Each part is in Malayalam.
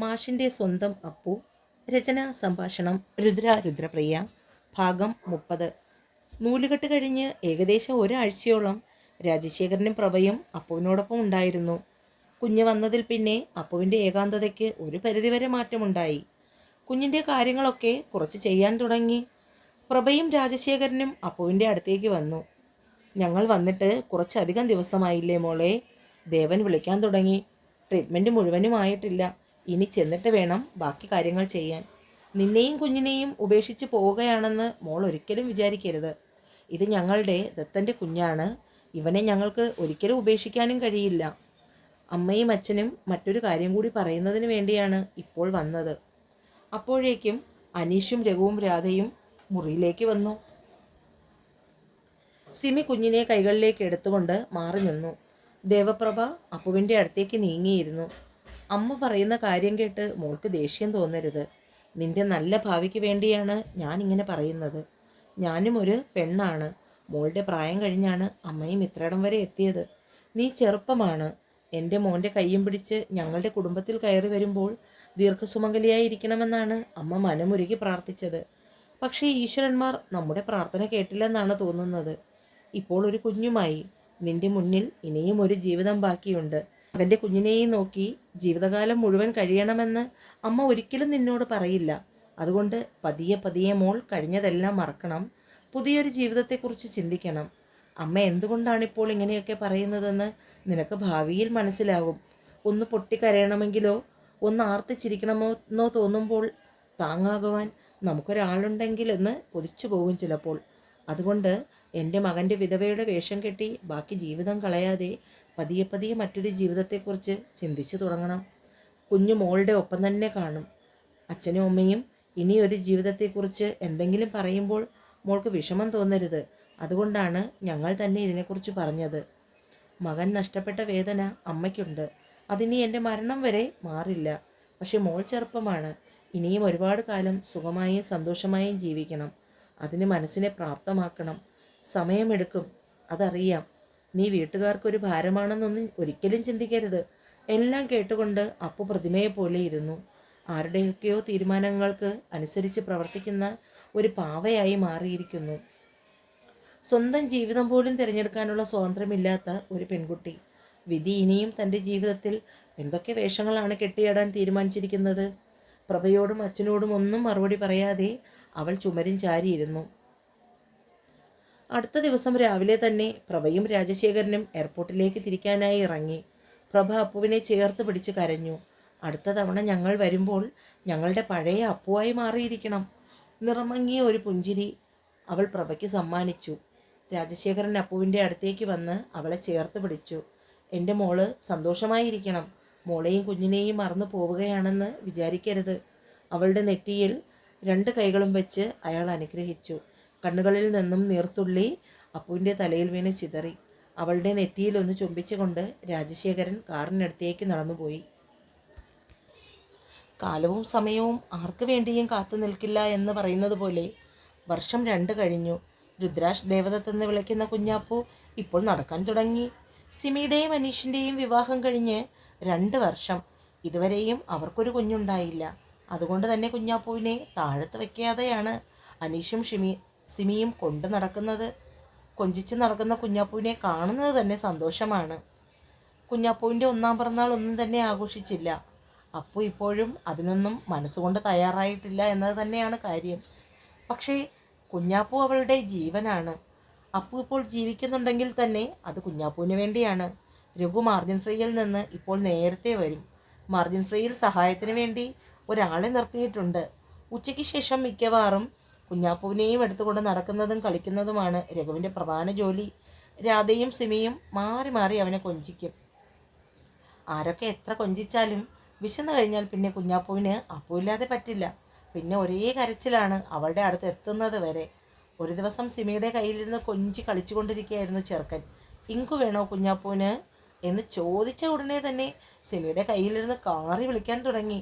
മാഷിൻ്റെ സ്വന്തം അപ്പു. രചനാ സംഭാഷണം രുദ്രപ്രിയ. ഭാഗം 30. നൂലുകെട്ട് കഴിഞ്ഞ് ഏകദേശം ഒരാഴ്ചയോളം രാജശേഖരനും പ്രഭയും അപ്പുവിനോടൊപ്പം ഉണ്ടായിരുന്നു. കുഞ്ഞ് വന്നതിൽ പിന്നെ അപ്പുവിൻ്റെ ഏകാന്തതയ്ക്ക് ഒരു പരിധിവരെ മാറ്റമുണ്ടായി. കുഞ്ഞിൻ്റെ കാര്യങ്ങളൊക്കെ കുറച്ച് ചെയ്യാൻ തുടങ്ങി. പ്രഭയും രാജശേഖരനും അപ്പുവിൻ്റെ അടുത്തേക്ക് വന്നു. ഞങ്ങൾ വന്നിട്ട് കുറച്ചധികം ദിവസമായില്ലേ മോളെ? ദേവൻ വിളിക്കാൻ തുടങ്ങി. ട്രീറ്റ്മെൻറ്റ് മുഴുവനും ആയിട്ടില്ല. ഇനി ചെന്നിട്ട് വേണം ബാക്കി കാര്യങ്ങൾ ചെയ്യാൻ. നിന്നെയും കുഞ്ഞിനെയും ഉപേക്ഷിച്ച് പോവുകയാണെന്ന് മോൾ ഒരിക്കലും വിചാരിക്കരുത്. ഇത് ഞങ്ങളുടെ ദത്തൻ്റെ കുഞ്ഞാണ്. ഇവനെ ഞങ്ങൾക്ക് ഒരിക്കലും ഉപേക്ഷിക്കാനും കഴിയില്ല. അമ്മയും അച്ഛനും മറ്റൊരു കാര്യം കൂടി പറയുന്നതിന് വേണ്ടിയാണ് ഇപ്പോൾ വന്നത്. അപ്പോഴേക്കും അനീഷും രഘുവും രാധയും മുറിയിലേക്ക് വന്നു. സിമി കുഞ്ഞിനെ കൈകളിലേക്ക് എടുത്തുകൊണ്ട് മാറി നിന്നു. ദേവപ്രഭ അപ്പുവിൻ്റെ അടുത്തേക്ക് നീങ്ങിയിരുന്നു. അമ്മ പറയുന്ന കാര്യം കേട്ട് മോൾക്ക് ദേഷ്യം തോന്നരുത്. നിന്റെ നല്ല ഭാവിക്ക് വേണ്ടിയാണ് ഞാൻ ഇങ്ങനെ പറയുന്നത്. ഞാനും ഒരു പെണ്ണാണ്. മോളുടെ പ്രായം കഴിഞ്ഞാണ് അമ്മയും ഇത്രയിടം വരെ എത്തിയത്. നീ ചെറുപ്പമാണ്. എൻ്റെ മോൻ്റെ കയ്യും പിടിച്ച് ഞങ്ങളുടെ കുടുംബത്തിൽ കയറി വരുമ്പോൾ ദീർഘസുമംഗലിയായിരിക്കണമെന്നാണ് അമ്മ മനമുരുകി പ്രാർത്ഥിച്ചത്. പക്ഷേ ഈശ്വരന്മാർ നമ്മുടെ പ്രാർത്ഥന കേട്ടില്ലെന്നാണ് തോന്നുന്നത്. ഇപ്പോൾ ഒരു കുഞ്ഞുമായി നിന്റെ മുന്നിൽ ഇനിയും ഒരു ജീവിതം ബാക്കിയുണ്ട്. അവൻ്റെ കുഞ്ഞിനെയും നോക്കി ജീവിതകാലം മുഴുവൻ കഴിയണമെന്ന് അമ്മ ഒരിക്കലും നിന്നോട് പറയില്ല. അതുകൊണ്ട് പതിയെ പതിയെ മോൾ കഴിഞ്ഞതെല്ലാം മറക്കണം. പുതിയൊരു ജീവിതത്തെക്കുറിച്ച് ചിന്തിക്കണം. അമ്മ എന്തുകൊണ്ടാണിപ്പോൾ ഇങ്ങനെയൊക്കെ പറയുന്നതെന്ന് നിനക്ക് ഭാവിയിൽ മനസ്സിലാകും. ഒന്ന് പൊട്ടിക്കരയണമെങ്കിലോ ഒന്ന് ആർത്തിച്ചിരിക്കണമെന്നോ തോന്നുമ്പോൾ താങ്ങാകുവാൻ നമുക്കൊരാളുണ്ടെങ്കിലെന്ന് കൊതിച്ചു പോകും ചിലപ്പോൾ. അതുകൊണ്ട് എൻ്റെ മകൻ്റെ വിധവയുടെ വേഷം കെട്ടി ബാക്കി ജീവിതം കളയാതെ പതിയെ പതിയെ മറ്റൊരു ജീവിതത്തെക്കുറിച്ച് ചിന്തിച്ചു തുടങ്ങണം. കുഞ്ഞു മോളുടെ ഒപ്പം തന്നെ കാണും. അച്ഛനും അമ്മയും ഇനിയൊരു ജീവിതത്തെക്കുറിച്ച് എന്തെങ്കിലും പറയുമ്പോൾ മോൾക്ക് വിഷമം തോന്നരുത്. അതുകൊണ്ടാണ് ഞങ്ങൾ തന്നെ ഇതിനെക്കുറിച്ച് പറഞ്ഞത്. മകൻ നഷ്ടപ്പെട്ട വേദന അമ്മയ്ക്കുണ്ട്. അതിനി എൻ്റെ മരണം വരെ മാറില്ല. പക്ഷെ മോൾ ചെറുപ്പമാണ്. ഇനിയും ഒരുപാട് കാലം സുഖമായും സന്തോഷമായും ജീവിക്കണം. അതിന് മനസ്സിനെ പ്രാപ്തമാക്കണം. സമയമെടുക്കും, അതറിയാം. നീ വീട്ടുകാർക്കൊരു ഭാരമാണെന്നൊന്നും ഒരിക്കലും ചിന്തിക്കരുത്. എല്ലാം കേട്ടുകൊണ്ട് അപ്പു പ്രതിമയെപ്പോലെ ഇരുന്നു. ആരുടെയൊക്കെയോ തീരുമാനങ്ങൾക്ക് അനുസരിച്ച് പ്രവർത്തിക്കുന്ന ഒരു പാവയായി മാറിയിരിക്കുന്നു. സ്വന്തം ജീവിതം പോലും തിരഞ്ഞെടുക്കാനുള്ള സ്വാതന്ത്ര്യമില്ലാത്ത ഒരു പെൺകുട്ടി. വിധി ഇനിയും തൻ്റെ ജീവിതത്തിൽ എന്തൊക്കെ വേഷങ്ങളാണ് കെട്ടിയാടാൻ തീരുമാനിച്ചിരിക്കുന്നത്? പ്രഭയോടും അച്ഛനോടും ഒന്നും മറുപടി പറയാതെ അവൾ ചുമരും ചാരിയിരുന്നു. അടുത്ത ദിവസം രാവിലെ തന്നെ പ്രഭയും രാജശേഖരനും എയർപോർട്ടിലേക്ക് തിരിക്കാനായി ഇറങ്ങി. പ്രഭ അപ്പുവിനെ ചേർത്ത് പിടിച്ച് കരഞ്ഞു. അടുത്ത തവണ ഞങ്ങൾ വരുമ്പോൾ ഞങ്ങളുടെ പഴയ അപ്പുവായി മാറിയിരിക്കണം. നിറമങ്ങിയ ഒരു പുഞ്ചിരി അവൾ പ്രഭയ്ക്ക് സമ്മാനിച്ചു. രാജശേഖരൻ അപ്പുവിൻ്റെ അടുത്തേക്ക് വന്ന് അവളെ ചേർത്ത് പിടിച്ചു. എൻ്റെ മോള് സന്തോഷമായിരിക്കണം. മോളെയും കുഞ്ഞിനെയും മറന്നു പോവുകയാണെന്ന് വിചാരിക്കരുത്. അവളുടെ നെറ്റിയിൽ 2 കൈകളും വെച്ച് അയാൾ അനുഗ്രഹിച്ചു. കണ്ണുകളിൽ നിന്നും നീർത്തുള്ളി അപ്പുവിൻ്റെ തലയിൽ വീണ് ചിതറി. അവളുടെ നെറ്റിയിലൊന്ന് ചുംബിച്ചുകൊണ്ട് രാജശേഖരൻ കാറിനടുത്തേക്ക് നടന്നുപോയി. കാലവും സമയവും ആർക്ക് വേണ്ടിയും കാത്തു നിൽക്കില്ല എന്ന് പറയുന്നത് പോലെ വർഷം 2 കഴിഞ്ഞു. രുദ്രാഷ് ദേവദത്ത് എന്ന് വിളിക്കുന്ന കുഞ്ഞാപ്പു ഇപ്പോൾ നടക്കാൻ തുടങ്ങി. സിമിയുടെയും അനീഷിൻ്റെയും വിവാഹം കഴിഞ്ഞ് 2 വർഷം. ഇതുവരെയും അവർക്കൊരു കുഞ്ഞുണ്ടായില്ല. അതുകൊണ്ട് തന്നെ കുഞ്ഞാപ്പുവിനെ താഴത്ത് വയ്ക്കാതെയാണ് അനീഷും സിമിയും കൊണ്ട് നടക്കുന്നത്. കൊഞ്ചിച്ച് നടക്കുന്ന കുഞ്ഞാപ്പുവിനെ കാണുന്നത് തന്നെ സന്തോഷമാണ്. കുഞ്ഞാപ്പുവിൻ്റെ 1-ാം പിറന്നാൾ ഒന്നും തന്നെ ആഘോഷിച്ചില്ല. അപ്പു ഇപ്പോഴും അതിനൊന്നും മനസ്സുകൊണ്ട് തയ്യാറായിട്ടില്ല എന്നത് തന്നെയാണ് കാര്യം. പക്ഷേ കുഞ്ഞാപ്പു അവളുടെ ജീവനാണ്. അപ്പു ഇപ്പോൾ ജീവിക്കുന്നുണ്ടെങ്കിൽ തന്നെ അത് കുഞ്ഞാപ്പുവിന് വേണ്ടിയാണ്. രഘു മാർജിൻ ഫ്രീയിൽ നിന്ന് ഇപ്പോൾ നേരത്തെ വരും. മാർജിൻ ഫ്രീയിൽ സഹായത്തിന് വേണ്ടി ഒരാളെ നിർത്തിയിട്ടുണ്ട്. ഉച്ചയ്ക്ക് ശേഷം മിക്കവാറും കുഞ്ഞാപ്പുവിനെയും എടുത്തുകൊണ്ട് നടക്കുന്നതും കളിക്കുന്നതുമാണ് രഘുവിൻ്റെ പ്രധാന ജോലി. രാധയും സിമിയും മാറി മാറി അവനെ കൊഞ്ചിക്കും. ആരൊക്കെ എത്ര കൊഞ്ചിച്ചാലും വിശന്നു കഴിഞ്ഞാൽ പിന്നെ കുഞ്ഞാപ്പുവിന് അപ്പുവില്ലാതെ പറ്റില്ല. പിന്നെ ഒരേ കരച്ചിലാണ് അവളുടെ അടുത്ത് എത്തുന്നത് വരെ. ഒരു ദിവസം സിമിയുടെ കയ്യിലിരുന്ന് കൊഞ്ചി കളിച്ചുകൊണ്ടിരിക്കുകയായിരുന്നു ചെറുക്കൻ. ഇങ്കു വേണോ കുഞ്ഞാപ്പുവിന് എന്ന് ചോദിച്ച ഉടനെ തന്നെ സിമിയുടെ കയ്യിലിരുന്ന് കാറി വിളിക്കാൻ തുടങ്ങി.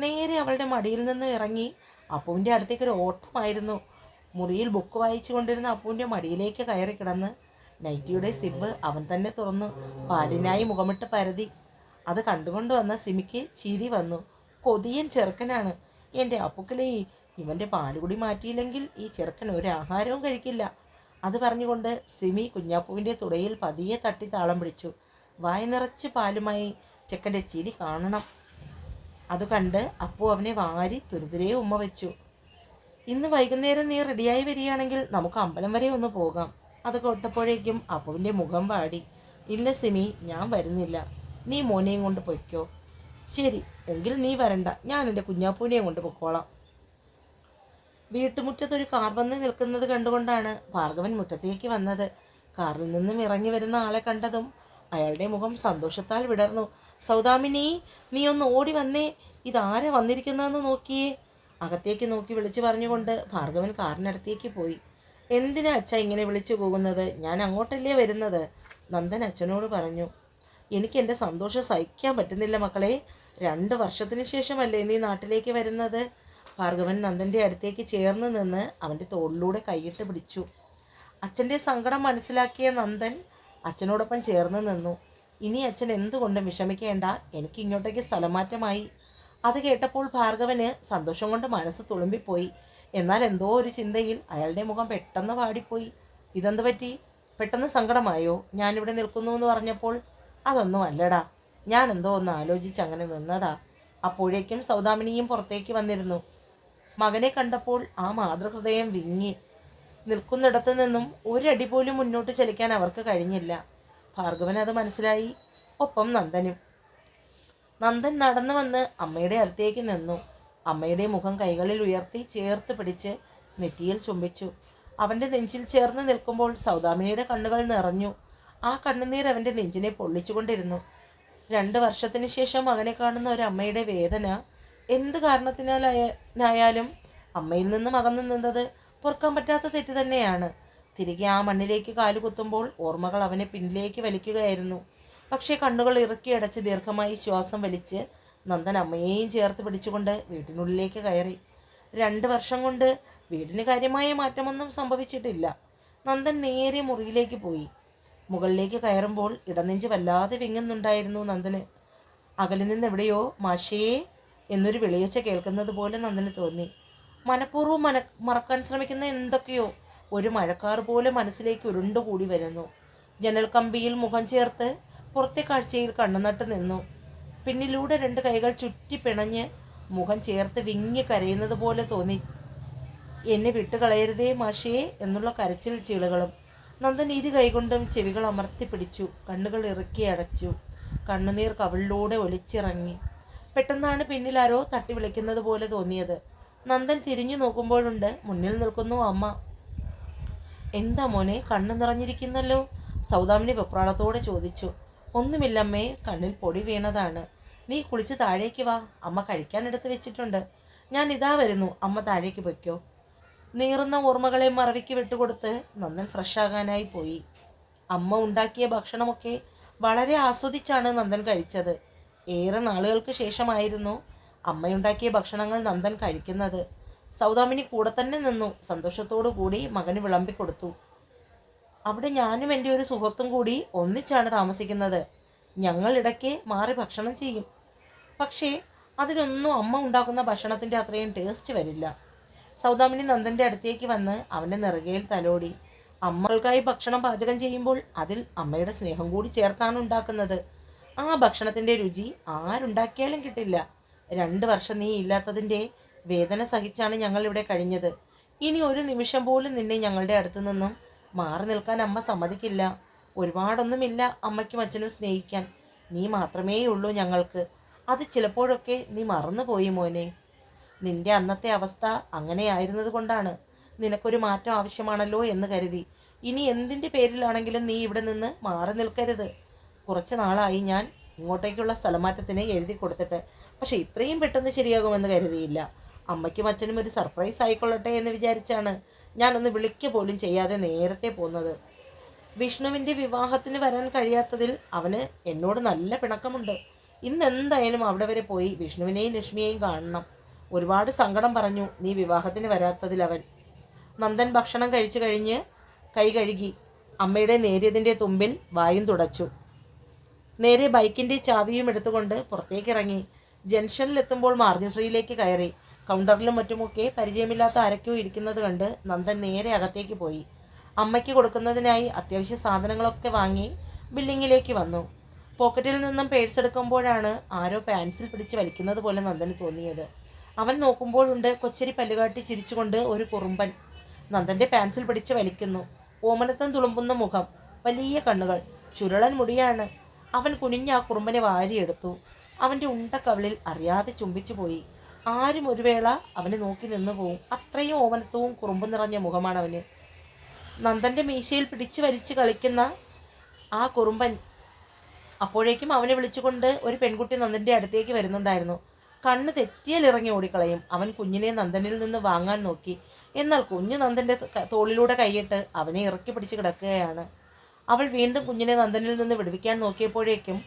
നേരെ അവളുടെ മടിയിൽ നിന്ന് ഇറങ്ങി അപ്പുവിൻ്റെ അടുത്തേക്കൊരു ഓട്ടമായിരുന്നു. മുറിയിൽ ബുക്ക് വായിച്ചു കൊണ്ടിരുന്ന അപ്പുവിൻ്റെ മടിയിലേക്ക് കയറി കിടന്ന് നൈറ്റിയുടെ സിബ് അവൻ തന്നെ തുറന്നു പാലിനായി മുഖമിട്ട് പരതി. അത് കണ്ടുകൊണ്ട് വന്ന സിമിക്ക് ചിരി വന്നു. കൊതിയൻ ചെറുക്കനാണ്. എൻ്റെ അപ്പുക്കളേ, ഇവൻ്റെ പാലുകുടി മാറ്റിയില്ലെങ്കിൽ ഈ ചെറുക്കൻ ഒരു ആഹാരവും കഴിക്കില്ല. അത് പറഞ്ഞുകൊണ്ട് സിമി കുഞ്ഞാപ്പുവിൻ്റെ തുടയിൽ പതിയെ തട്ടി താളം പിടിച്ചു. വായ നിറച്ച് പാലുമായി ചെക്കൻ്റെ ചിരി കാണണം. അത് കണ്ട് അപ്പു അവനെ വാരി തുരുതുരേ ഉമ്മ വെച്ചു. ഇന്ന് വൈകുന്നേരം നീ റെഡിയായി വരികയാണെങ്കിൽ നമുക്ക് അമ്പലം വരെ ഒന്ന് പോകാം. അത് കേട്ടപ്പോഴേക്കും അപ്പുവിൻ്റെ മുഖം വാടി. ഇല്ല സിമി, ഞാൻ വരുന്നില്ല. നീ മോനെയും കൊണ്ട് പൊയ്ക്കോ. ശരി, എങ്കിൽ നീ വരണ്ട, ഞാൻ എൻ്റെ കുഞ്ഞാപ്പൂനെയും കൊണ്ട് പൊക്കോളാം. വീട്ടുമുറ്റത്തൊരു കാർ വന്ന് നിൽക്കുന്നത് കണ്ടുകൊണ്ടാണ് ഭാർഗവൻ മുറ്റത്തേക്ക് വന്നത്. കാറിൽ നിന്നും ഇറങ്ങി വരുന്ന ആളെ കണ്ടതും അയാളുടെ മുഖം സന്തോഷത്താൽ വിടർന്നു. സൗദാമിനി, നീ ഒന്ന് ഓടി വന്നേ, ഇതാരെ വന്നിരിക്കുന്നതെന്ന് നോക്കിയേ. അകത്തേക്ക് നോക്കി വിളിച്ചു പറഞ്ഞുകൊണ്ട് ഭാർഗവൻ കാറിനടുത്തേക്ക് പോയി. എന്തിനാ അച്ഛ ഇങ്ങനെ വിളിച്ചു പോകുന്നത്? ഞാൻ അങ്ങോട്ടല്ലേ വരുന്നത്, നന്ദൻ അച്ഛനോട് പറഞ്ഞു. എനിക്ക് എൻ്റെ സന്തോഷം സഹിക്കാൻ പറ്റുന്നില്ല മക്കളെ. 2 വർഷത്തിന് ശേഷമല്ലേ നീ നാട്ടിലേക്ക് വരുന്നത്? ഭാർഗവൻ നന്ദൻ്റെ അടുത്തേക്ക് ചേർന്ന് നിന്ന് അവൻ്റെ തോളിലൂടെ കൈയിട്ട് പിടിച്ചു. അച്ഛൻ്റെ സങ്കടം മനസ്സിലാക്കിയ നന്ദൻ അച്ഛനോടൊപ്പം ചേർന്ന് നിന്നു. ഇനി അച്ഛൻ എന്തുകൊണ്ടും വിഷമിക്കേണ്ട, എനിക്ക് ഇങ്ങോട്ടേക്ക് സ്ഥലം മാറ്റമായി. അത് കേട്ടപ്പോൾ ഭാർഗവന് സന്തോഷം കൊണ്ട് മനസ്സ് തുളുമ്പിപ്പോയി. എന്നാൽ എന്തോ ഒരു ചിന്തയിൽ അയാളുടെ മുഖം പെട്ടെന്ന് വാടിപ്പോയി. ഇതെന്ത് പറ്റി? പെട്ടെന്ന് സങ്കടമായോ ഞാനിവിടെ നിൽക്കുന്നു എന്ന് പറഞ്ഞപ്പോൾ? അതൊന്നും അല്ലടാ, ഞാൻ എന്തോ ഒന്ന് ആലോചിച്ച് അങ്ങനെ നിന്നതാ. അപ്പോഴേക്കും സൗദാമിനിയും പുറത്തേക്ക് വന്നിരുന്നു. മകനെ കണ്ടപ്പോൾ ആ മാതൃഹൃദയം വിങ്ങി. നിൽക്കുന്നിടത്തു നിന്നും ഒരടി പോലും മുന്നോട്ട് ചലിക്കാൻ അവർക്ക് കഴിഞ്ഞില്ല. ഭാർഗവൻ അത് മനസ്സിലായി, ഒപ്പം നന്ദനും. നന്ദൻ നടന്നു വന്ന് അമ്മയുടെ അടുത്തേക്ക് നിന്നു. അമ്മയുടെ മുഖം കൈകളിൽ ഉയർത്തി ചേർത്ത് പിടിച്ച് നെറ്റിയിൽ ചുംബിച്ചു. അവൻ്റെ നെഞ്ചിൽ ചേർന്ന് നിൽക്കുമ്പോൾ സൗദാമിനിയുടെ കണ്ണുകൾ നിറഞ്ഞു. ആ കണ്ണുനീർ അവൻ്റെ നെഞ്ചിനെ പൊള്ളിച്ചുകൊണ്ടിരുന്നു. 2 വർഷത്തിന് ശേഷം മകനെ കാണുന്ന ഒരമ്മയുടെ വേദന എന്ത് കാരണത്തിനാലായാലും അമ്മയിൽ നിന്നും അകന്നു നിന്നത് പൊറുക്കാൻ പറ്റാത്ത തെറ്റ് തന്നെയാണ്. തിരികെ ആ മണ്ണിലേക്ക് കാലുകുത്തുമ്പോൾ ഓർമ്മകൾ അവനെ പിന്നിലേക്ക് വലിക്കുകയായിരുന്നു. പക്ഷേ കണ്ണുകൾ ഇറുക്കി അടച്ച് ദീർഘമായി ശ്വാസം വലിച്ച് നന്ദൻ അമ്മയെയും ചേർത്ത് പിടിച്ചുകൊണ്ട് വീട്ടിനുള്ളിലേക്ക് കയറി. 2 വർഷം കൊണ്ട് വീടിന് കാര്യമായ മാറ്റമൊന്നും സംഭവിച്ചിട്ടില്ല. നന്ദൻ നേരെ മുറിയിലേക്ക് പോയി. മുകളിലേക്ക് കയറുമ്പോൾ ഇടനെഞ്ച് വല്ലാതെ വിങ്ങുന്നുണ്ടായിരുന്നു നന്ദന്. അകലിൽ നിന്ന് എവിടെയോ മാഷേ എന്നൊരു വിളിയൊച്ച കേൾക്കുന്നത് പോലെ നന്ദന് തോന്നി. മനഃപൂർവ്വം മറക്കാൻ ശ്രമിക്കുന്ന എന്തൊക്കെയോ ഒരു മഴക്കാർ പോലെ മനസ്സിലേക്ക് ഉരുണ്ടുകൂടി വരുന്നു. ജനൽ കമ്പിയിൽ മുഖം ചേർത്ത് പുറത്തെ കാഴ്ചയിൽ കണ്ണുനട്ട് നിന്നു. പിന്നിലൂടെ 2 കൈകൾ ചുറ്റി പിണഞ്ഞ് മുഖം ചേർത്ത് വിങ്ങി കരയുന്നത് പോലെ തോന്നി. എന്നെ വിട്ടുകളയരുതേ മാഷേ എന്നുള്ള കരച്ചിൽ ചീളുകളും. നന്ദൻ 2 കൈകൊണ്ടും ചെവികൾ അമർത്തി പിടിച്ചു. കണ്ണുകൾ ഇറുക്കി അടച്ചു. കണ്ണുനീർ കവിളിലൂടെ ഒലിച്ചിറങ്ങി. പെട്ടെന്നാണ് പിന്നിൽ ആരോ തട്ടി വിളിക്കുന്നത് പോലെ തോന്നിയത്. നന്ദൻ തിരിഞ്ഞു നോക്കുമ്പോഴുണ്ട് മുന്നിൽ നിൽക്കുന്നു അമ്മ. എന്താ മോനെ, കണ്ണു നിറഞ്ഞിരിക്കുന്നല്ലോ, സൗദാമിനി വെപ്രാളത്തോടെ ചോദിച്ചു. ഒന്നുമില്ലമ്മേ, കണ്ണിൽ പൊടി വീണതാണ്. നീ കുളിച്ച് താഴേക്ക് വാ, അമ്മ കഴിക്കാൻ എടുത്ത് വെച്ചിട്ടുണ്ട്. ഞാൻ ഇതാ വരുന്നു, അമ്മ താഴേക്ക് പൊയ്ക്കോ. നീറുന്ന ഓർമ്മകളെ മറവിക്ക് വിട്ടുകൊടുത്ത് നന്ദൻ ഫ്രഷാകാനായി പോയി. അമ്മ ഉണ്ടാക്കിയ ഭക്ഷണമൊക്കെ വളരെ ആസ്വദിച്ചാണ് നന്ദൻ കഴിച്ചത്. ഏറെ നാളുകൾക്ക് ശേഷമായിരുന്നു അമ്മയുണ്ടാക്കിയ ഭക്ഷണങ്ങൾ നന്ദൻ കഴിക്കുന്നത്. സൗദാമിനി കൂടെ തന്നെ നിന്നു സന്തോഷത്തോടു കൂടി മകന് വിളമ്പിക്കൊടുത്തു. അവിടെ ഞാനും എൻ്റെ ഒരു സുഹൃത്തും കൂടി ഒന്നിച്ചാണ് താമസിക്കുന്നത്. ഞങ്ങൾ ഇടയ്ക്ക് മാറി ഭക്ഷണം ചെയ്യും. പക്ഷേ അതിനൊന്നും അമ്മ ഉണ്ടാക്കുന്ന ഭക്ഷണത്തിൻ്റെ അത്രയും ടേസ്റ്റ് വരില്ല. സൗദാമിനി നന്ദൻ്റെ അടുത്തേക്ക് വന്ന് അവൻ്റെ നെറുകയിൽ തലോടി. അമ്മകൾക്കായി ഭക്ഷണം പാചകം ചെയ്യുമ്പോൾ അതിൽ അമ്മയുടെ സ്നേഹം കൂടി ചേർത്താണ് ഉണ്ടാക്കുന്നത്. ആ ഭക്ഷണത്തിൻ്റെ രുചി ആരുണ്ടാക്കിയാലും കിട്ടില്ല. 2 വർഷം നീ ഇല്ലാത്തതിൻ്റെ വേദന സഹിച്ചാണ് ഞങ്ങളിവിടെ കഴിഞ്ഞത്. ഇനി ഒരു നിമിഷം പോലും നിന്നെ ഞങ്ങളുടെ അടുത്തു നിന്നും മാറി നിൽക്കാൻ അമ്മ സമ്മതിക്കില്ല. ഒരുപാടൊന്നുമില്ല അമ്മയ്ക്കും അച്ഛനും സ്നേഹിക്കാൻ. നീ മാത്രമേ ഉള്ളൂ ഞങ്ങൾക്ക്. അത് ചിലപ്പോഴൊക്കെ നീ മറന്നുപോയി മോനെ. നിന്റെ അന്നത്തെ അവസ്ഥ അങ്ങനെയായിരുന്നത് കൊണ്ടാണ് നിനക്കൊരു മാറ്റം ആവശ്യമാണല്ലോ എന്ന് കരുതി. ഇനി എന്തിൻ്റെ പേരിലാണെങ്കിലും നീ ഇവിടെ നിന്ന് മാറി നിൽക്കരുത്. കുറച്ച് നാളായി ഞാൻ ഇങ്ങോട്ടേക്കുള്ള സ്ഥലമാറ്റത്തിന് എഴുതി കൊടുത്തിട്ട്. പക്ഷെ ഇത്രയും പെട്ടെന്ന് ശരിയാകുമെന്ന് കരുതിയില്ല. അമ്മയ്ക്കും അച്ഛനും ഒരു സർപ്രൈസ് ആയിക്കൊള്ളട്ടെ എന്ന് വിചാരിച്ചാണ് ഞാനൊന്ന് വിളിക്കുക പോലും ചെയ്യാതെ നേരത്തെ പോകുന്നത്. വിഷ്ണുവിൻ്റെ വിവാഹത്തിന് വരാൻ കഴിയാത്തതിൽ അവന് എന്നോട് നല്ല പിണക്കമുണ്ട്. ഇന്ന് എന്തായാലും അവിടെ വരെ പോയി വിഷ്ണുവിനെയും ലക്ഷ്മിയെയും കാണണം. ഒരുപാട് സങ്കടം പറഞ്ഞു നീ വിവാഹത്തിന് വരാത്തതിൽ അവൻ. നന്ദൻ ഭക്ഷണം കഴിച്ചു കഴിഞ്ഞ് കൈ കഴുകി അമ്മയുടെ നേരിയതിൻ്റെ തുമ്പിൽ വായും തുടച്ചു. നേരെ ബൈക്കിൻ്റെ ചാവിയും എടുത്തുകൊണ്ട് പുറത്തേക്കിറങ്ങി. ജംഗ്ഷനിലെത്തുമ്പോൾ മാർജിൻ ഫ്രീയിലേക്ക് കയറി. കൗണ്ടറിലും മറ്റുമൊക്കെ പരിചയമില്ലാത്ത ആരൊക്കെയോ ഇരിക്കുന്നത് കണ്ട് നന്ദൻ നേരെ അകത്തേക്ക് പോയി. അമ്മയ്ക്ക് കൊടുക്കുന്നതിനായി അത്യാവശ്യ സാധനങ്ങളൊക്കെ വാങ്ങി ബില്ലിങ്ങിലേക്ക് വന്നു. പോക്കറ്റിൽ നിന്നും പേഴ്സ് എടുക്കുമ്പോഴാണ് ആരോ പാൻസിൽ പിടിച്ച് വലിക്കുന്നത് പോലെ നന്ദന് തോന്നിയത്. അവൻ നോക്കുമ്പോഴുണ്ട് കൊച്ചരി പല്ലുകാട്ടി ചിരിച്ചുകൊണ്ട് ഒരു കുറുമ്പൻ നന്ദൻ്റെ പാൻസിൽ പിടിച്ച് വലിക്കുന്നു. ഓമനത്തം തുളുമ്പുന്ന മുഖം, വലിയ കണ്ണുകൾ, ചുരുളൻ മുടിയാണ്. അവൻ കുനിഞ്ഞ് ആ കുറുമ്പനെ വാരിയെടുത്തു. അവൻ്റെ ഉണ്ടക്കവിളിൽ അറിയാതെ ചുംബിച്ചു പോയി. ആരും ഒരു വേള അവനെ നോക്കി നിന്നു പോവും. അത്രയും ഓമനത്വവും കുറുമ്പും നിറഞ്ഞ മുഖമാണ് അവന്. നന്ദൻ്റെ മീശയിൽ പിടിച്ച് വലിച്ച് കളിക്കുന്ന ആ കുറുമ്പൻ. അപ്പോഴേക്കും അവനെ വിളിച്ചുകൊണ്ട് ഒരു പെൺകുട്ടി നന്ദൻ്റെ അടുത്തേക്ക് വരുന്നുണ്ടായിരുന്നു. കണ്ണ് തെറ്റിയാൽ ഇറങ്ങി ഓടിക്കളയും. അവൻ കുഞ്ഞിനെ നന്ദനിൽ നിന്ന് വാങ്ങാൻ നോക്കി. എന്നാൽ കുഞ്ഞ് നന്ദൻ്റെ തോളിലൂടെ കൈയിട്ട് അവനെ ഇറക്കി പിടിച്ച് കിടക്കുകയാണ്. അവൾ വീണ്ടും കുഞ്ഞിനെ നന്ദനിൽ നിന്ന് വിടുവിക്കാൻ നോക്കിയപ്പോഴേക്കും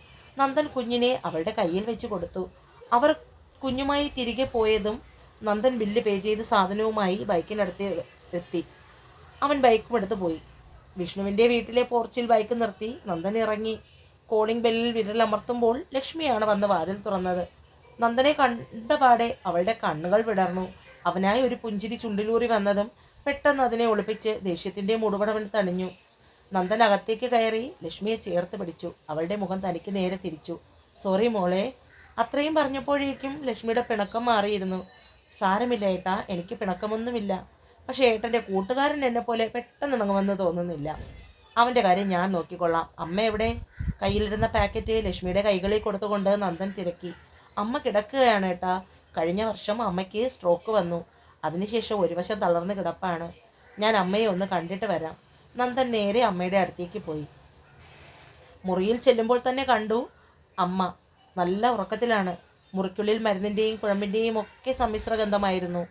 നന്ദൻ കുഞ്ഞിനെ അവളുടെ കയ്യിൽ വെച്ച് കൊടുത്തു. അവർ കുഞ്ഞുമായി തിരികെ പോയതും നന്ദൻ ബില്ല് പേ ചെയ്ത് സാധനവുമായി ബൈക്കിനടുത്ത് എത്തി. അവൻ ബൈക്കും എടുത്ത് പോയി. വിഷ്ണുവിൻ്റെ വീട്ടിലെ പോർച്ചിൽ ബൈക്ക് നിർത്തി നന്ദൻ ഇറങ്ങി. കോളിംഗ് ബെല്ലിൽ വിരലമർത്തുമ്പോൾ ലക്ഷ്മിയാണ് വന്ന് വാതിൽ തുറന്നത്. നന്ദനെ കണ്ടപാടെ അവളുടെ കണ്ണുകൾ വിടർന്നു. അവനായി ഒരു പുഞ്ചിരി ചുണ്ടിലൂറി വന്നതും പെട്ടെന്ന് അതിനെ ഒളിപ്പിച്ച് ദേഷ്യത്തിൻ്റെ മുടുപടവൻ തണിഞ്ഞു. നന്ദൻ അകത്തേക്ക് കയറി ലക്ഷ്മിയെ ചേർത്ത് പിടിച്ചു. അവളുടെ മുഖം തനിക്ക് നേരെ തിരിച്ചു. സോറി മോളെ. അത്രയും പറഞ്ഞപ്പോഴേക്കും ലക്ഷ്മിയുടെ പിണക്കം മാറിയിരുന്നു. സാരമില്ല ഏട്ടാ, എനിക്ക് പിണക്കമൊന്നുമില്ല. പക്ഷേ ഏട്ടൻ്റെ കൂട്ടുകാരൻ എന്നെ പോലെ പെട്ടെന്ന് ഇണങ്ങുമെന്ന് തോന്നുന്നില്ല. അവൻ്റെ കാര്യം ഞാൻ നോക്കിക്കൊള്ളാം. അമ്മ എവിടെ? കയ്യിലിരുന്ന പാക്കറ്റ് ലക്ഷ്മിയുടെ കൈകളിൽ കൊടുത്തുകൊണ്ട് നന്ദൻ തിരക്കി. അമ്മ കിടക്കുകയാണ് ഏട്ടാ. കഴിഞ്ഞ വർഷം അമ്മയ്ക്ക് സ്ട്രോക്ക് വന്നു. അതിനുശേഷം ഒരു വശം തളർന്ന് കിടപ്പാണ്. ഞാൻ അമ്മയെ ഒന്ന് കണ്ടിട്ട് വരാം. നന്ദൻ നേരെ അമ്മയുടെ അടുത്തേക്ക് പോയി. മുറിയിൽ ചെല്ലുമ്പോൾ തന്നെ കണ്ടു അമ്മ നല്ല ഉറക്കത്തിലാണ്. മുറിക്കുള്ളിൽ മരുന്നിൻ്റെയും കുഴമ്പിൻ്റെയും ഒക്കെ സമ്മിശ്ര ഗന്ധമായിരുന്നു.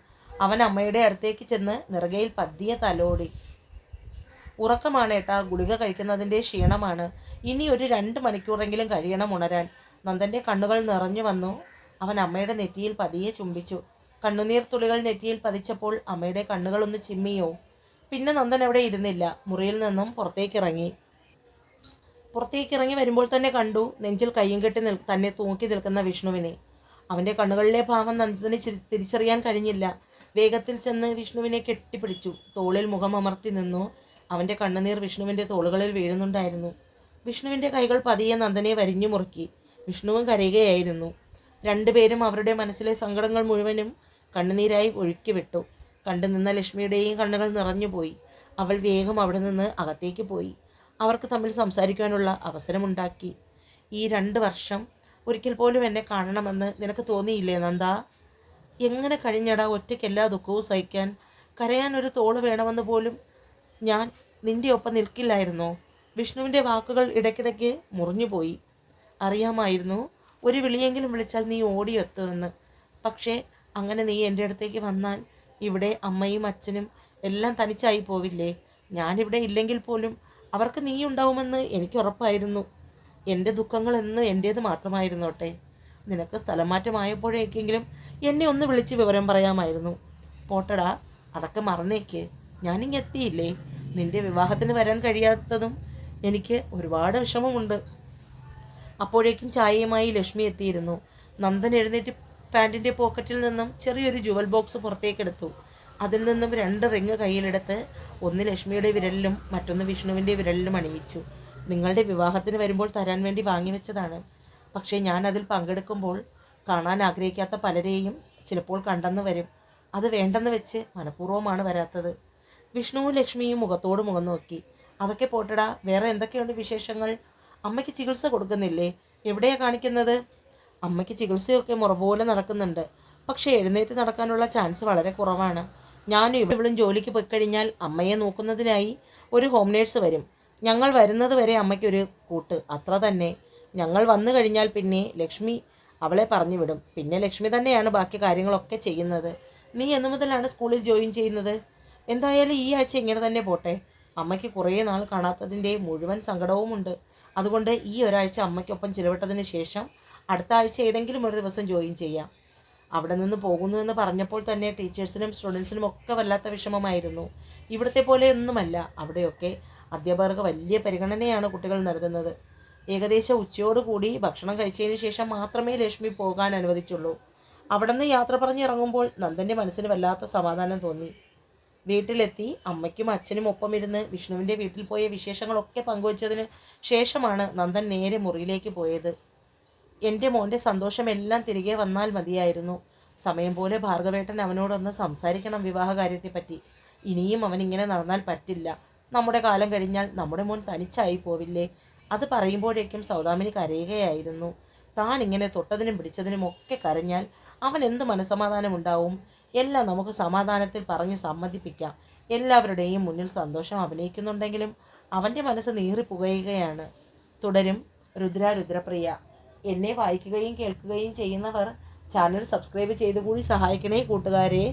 അവൻ അമ്മയുടെ അടുത്തേക്ക് ചെന്ന് നിറകയിൽ പതിയെ തലോടി. ഉറക്കമാണ് ഏട്ടാ, ഗുളിക കഴിക്കുന്നതിൻ്റെ ക്ഷീണമാണ്. ഇനി ഒരു 2 മണിക്കൂറെങ്കിലും കഴിയണം ഉണരാൻ. നന്ദൻ്റെ കണ്ണുകൾ നിറഞ്ഞു വന്നു. അവൻ അമ്മയുടെ നെറ്റിയിൽ പതിയെ ചുംബിച്ചു. കണ്ണുനീർ തുള്ളികൾ നെറ്റിയിൽ പതിച്ചപ്പോൾ അമ്മയുടെ കണ്ണുകളൊന്ന് ചിമ്മിയോ. പിന്നെ നന്ദൻ അവിടെ ഇരുന്നില്ല. മുറിയിൽ നിന്നും പുറത്തേക്കിറങ്ങി വരുമ്പോൾ തന്നെ കണ്ടു നെഞ്ചിൽ കയ്യും കെട്ടി തന്നെ തൂക്കി നിൽക്കുന്ന വിഷ്ണുവിനെ. അവൻ്റെ കണ്ണുകളിലെ ഭാവം നന്ദന് തിരിച്ചറിയാൻ കഴിഞ്ഞില്ല. വേഗത്തിൽ ചെന്ന് വിഷ്ണുവിനെ കെട്ടിപ്പിടിച്ചു. തോളിൽ മുഖം അമർത്തി നിന്നു. അവൻ്റെ കണ്ണുനീർ വിഷ്ണുവിൻ്റെ തോളുകളിൽ വീഴുന്നുണ്ടായിരുന്നു. വിഷ്ണുവിൻ്റെ കൈകൾ പതിയെ നന്ദനെ വരിഞ്ഞു മുറുക്കി. വിഷ്ണുവും കരയുകയായിരുന്നു. രണ്ടുപേരും അവരുടെ മനസ്സിലെ സങ്കടങ്ങൾ മുഴുവനും കണ്ണുനീരായി ഒഴുക്കിവിട്ടു. കണ്ടു നിന്ന ലക്ഷ്മിയുടെയും കണ്ണുകൾ നിറഞ്ഞുപോയി. അവൾ വേഗം അവിടെ നിന്ന് അകത്തേക്ക് പോയി. അവർക്ക് തമ്മിൽ സംസാരിക്കാനുള്ള അവസരമുണ്ടാക്കി. ഈ 2 വർഷം ഒരിക്കൽ പോലും എന്നെ കാണണമെന്ന് നിനക്ക് തോന്നിയില്ലേ നന്ദ? എങ്ങനെ കഴിഞ്ഞടാ ഒറ്റയ്ക്ക് എല്ലാ ദുഃഖവും സഹിക്കാൻ? കരയാൻ ഒരു തോള് വേണമെന്ന് പോലും ഞാൻ നിൻ്റെ ഒപ്പം നിൽക്കില്ലായിരുന്നോ? വിഷ്ണുവിൻ്റെ വാക്കുകൾ ഇടയ്ക്കിടയ്ക്ക് മുറിഞ്ഞുപോയി. അറിയാമായിരുന്നു ഒരു വിളിയെങ്കിലും വിളിച്ചാൽ നീ ഓടിയെത്തുമെന്ന്. പക്ഷേ അങ്ങനെ നീ എൻ്റെ അടുത്തേക്ക് വന്നാൽ ഇവിടെ അമ്മയും അച്ഛനും എല്ലാം തനിച്ചായി പോവില്ലേ? ഞാനിവിടെ ഇല്ലെങ്കിൽ പോലും അവർക്ക് നീ ഉണ്ടാവുമെന്ന് എനിക്ക് ഉറപ്പായിരുന്നു. എൻ്റെ ദുഃഖങ്ങൾ എന്നും എൻ്റേത് മാത്രമായിരുന്നോട്ടെ. നിനക്ക് സ്ഥലം മാറ്റമായപ്പോഴേക്കെങ്കിലും എന്നെ ഒന്ന് വിളിച്ച് വിവരം പറയാമായിരുന്നു. പോട്ടടാ, അതൊക്കെ മറന്നേക്ക്. ഞാനിങ്ങെത്തിയില്ലേ. നിൻ്റെ വിവാഹത്തിന് വരാൻ കഴിയാത്തതും എനിക്ക് ഒരുപാട് വിഷമമുണ്ട്. അപ്പോഴേക്കും ചായയുമായി ലക്ഷ്മി എത്തിയിരുന്നു. നന്ദൻ എഴുന്നേറ്റ് പാൻറ്റിൻ്റെ പോക്കറ്റിൽ നിന്നും ചെറിയൊരു ജുവൽ ബോക്സ് പുറത്തേക്കെടുത്തു. അതിൽ നിന്നും 2 റിങ് കയ്യിലെടുത്ത് ഒന്ന് ലക്ഷ്മിയുടെ വിരലിലും മറ്റൊന്ന് വിഷ്ണുവിൻ്റെ വിരലിലും അണിയിച്ചു. നിങ്ങളുടെ വിവാഹത്തിന് വരുമ്പോൾ തരാൻ വേണ്ടി വാങ്ങിവെച്ചതാണ്. പക്ഷേ ഞാൻ അതിൽ പങ്കെടുക്കുമ്പോൾ കാണാൻ ആഗ്രഹിക്കാത്ത പലരെയും ചിലപ്പോൾ കണ്ടെന്ന് വരും. അത് വേണ്ടെന്ന് വെച്ച് മനഃപൂർവ്വമാണ് വരാത്തത്. വിഷ്ണുവും ലക്ഷ്മിയും മുഖത്തോട് മുഖം നോക്കി. അതൊക്കെ പോട്ടടാ, വേറെ എന്തൊക്കെയുണ്ട് വിശേഷങ്ങൾ? അമ്മയ്ക്ക് ചികിത്സ കൊടുക്കുന്നില്ലേ? എവിടെയാണ് കാണിക്കുന്നത്? അമ്മയ്ക്ക് ചികിത്സയൊക്കെ മുറപോലെ നടക്കുന്നുണ്ട്. പക്ഷേ എഴുന്നേറ്റ് നടക്കാനുള്ള ചാൻസ് വളരെ കുറവാണ്. ഞാനും ഇവളും ജോലിക്ക് പോയി കഴിഞ്ഞാൽ അമ്മയെ നോക്കുന്നതിനായി ഒരു ഹോം നേഴ്സ് വരും. ഞങ്ങൾ വരുന്നത് വരെ അമ്മയ്ക്കൊരു കൂട്ട്, അത്ര തന്നെ. ഞങ്ങൾ വന്നു കഴിഞ്ഞാൽ പിന്നെ ലക്ഷ്മി അവളെ പറഞ്ഞു വിടും. പിന്നെ ലക്ഷ്മി തന്നെയാണ് ബാക്കി കാര്യങ്ങളൊക്കെ ചെയ്യുന്നത്. നീ എന്നു മുതലാണ് സ്കൂളിൽ ജോയിൻ ചെയ്യുന്നത്? എന്തായാലും ഈ ആഴ്ച ഇങ്ങനെ തന്നെ പോട്ടെ. അമ്മയ്ക്ക് കുറേ നാൾ കാണാത്തതിൻ്റെ മുഴുവൻ സങ്കടവുമുണ്ട്. അതുകൊണ്ട് ഈ ഒരാഴ്ച അമ്മയ്ക്കൊപ്പം ചിലവിട്ടതിന് ശേഷം അടുത്ത ആഴ്ച ഏതെങ്കിലും ഒരു ദിവസം ജോയിൻ ചെയ്യാം. അവിടെ നിന്ന് പോകുന്നു എന്ന് പറഞ്ഞപ്പോൾ തന്നെ ടീച്ചേഴ്സിനും സ്റ്റുഡൻസിനും ഒക്കെ വല്ലാത്ത വിഷമമായിരുന്നു. ഇവിടുത്തെ പോലെയൊന്നുമല്ല. അവിടെയൊക്കെ അധ്യാപകർക്ക് വലിയ പരിഗണനയാണ് കുട്ടികൾ നൽകുന്നത്. ഏകദേശം ഉച്ചയോടുകൂടി ഭക്ഷണം കഴിച്ചതിന് ശേഷം മാത്രമേ ലക്ഷ്മി പോകാൻ അനുവദിച്ചുള്ളൂ. അവിടെ നിന്ന് യാത്ര പറഞ്ഞിറങ്ങുമ്പോൾ നന്ദൻ്റെ മനസ്സിന് വല്ലാത്ത സമാധാനം തോന്നി. വീട്ടിലെത്തി അമ്മയ്ക്കും അച്ഛനും ഒപ്പം ഇരുന്ന് വിഷ്ണുവിൻ്റെ വീട്ടിൽ പോയ വിശേഷങ്ങളൊക്കെ പങ്കുവച്ചതിന് ശേഷമാണ് നന്ദൻ നേരെ മുറിയിലേക്ക് പോയത്. എൻ്റെ മോൻ്റെ സന്തോഷമെല്ലാം തിരികെ വന്നാൽ മതിയായിരുന്നു. സമയം പോലെ ഭാർഗവേട്ടൻ അവനോടൊന്ന് സംസാരിക്കണം വിവാഹകാര്യത്തെപ്പറ്റി. ഇനിയും അവനിങ്ങനെ നടന്നാൽ പറ്റില്ല. നമ്മുടെ കാലം കഴിഞ്ഞാൽ നമ്മുടെ മോൻ തനിച്ചായി പോവില്ലേ? അത് പറയുമ്പോഴേക്കും സൗദാമിനി കരയുകയായിരുന്നു. താൻ ഇങ്ങനെ തൊട്ടതിനും പിടിച്ചതിനും ഒക്കെ കരഞ്ഞാൽ അവൻ എന്ത് മനസ്സമാധാനമുണ്ടാവും? എല്ലാം നമുക്ക് സമാധാനത്തിൽ പറഞ്ഞ് സമ്മതിപ്പിക്കാം. എല്ലാവരുടെയും മുന്നിൽ സന്തോഷം അഭിനയിക്കുന്നുണ്ടെങ്കിലും അവൻ്റെ മനസ്സ് നീറിപ്പുകയുകയാണ്. തുടരും രുദ്രപ്രിയ. എന്നെ വായിക്കുകയും കേൾക്കുകയും ചെയ്യുന്നവർ ചാനൽ സബ്സ്ക്രൈബ് ചെയ്തുകൂടി സഹായിക്കണേ കൂട്ടുകാരെ.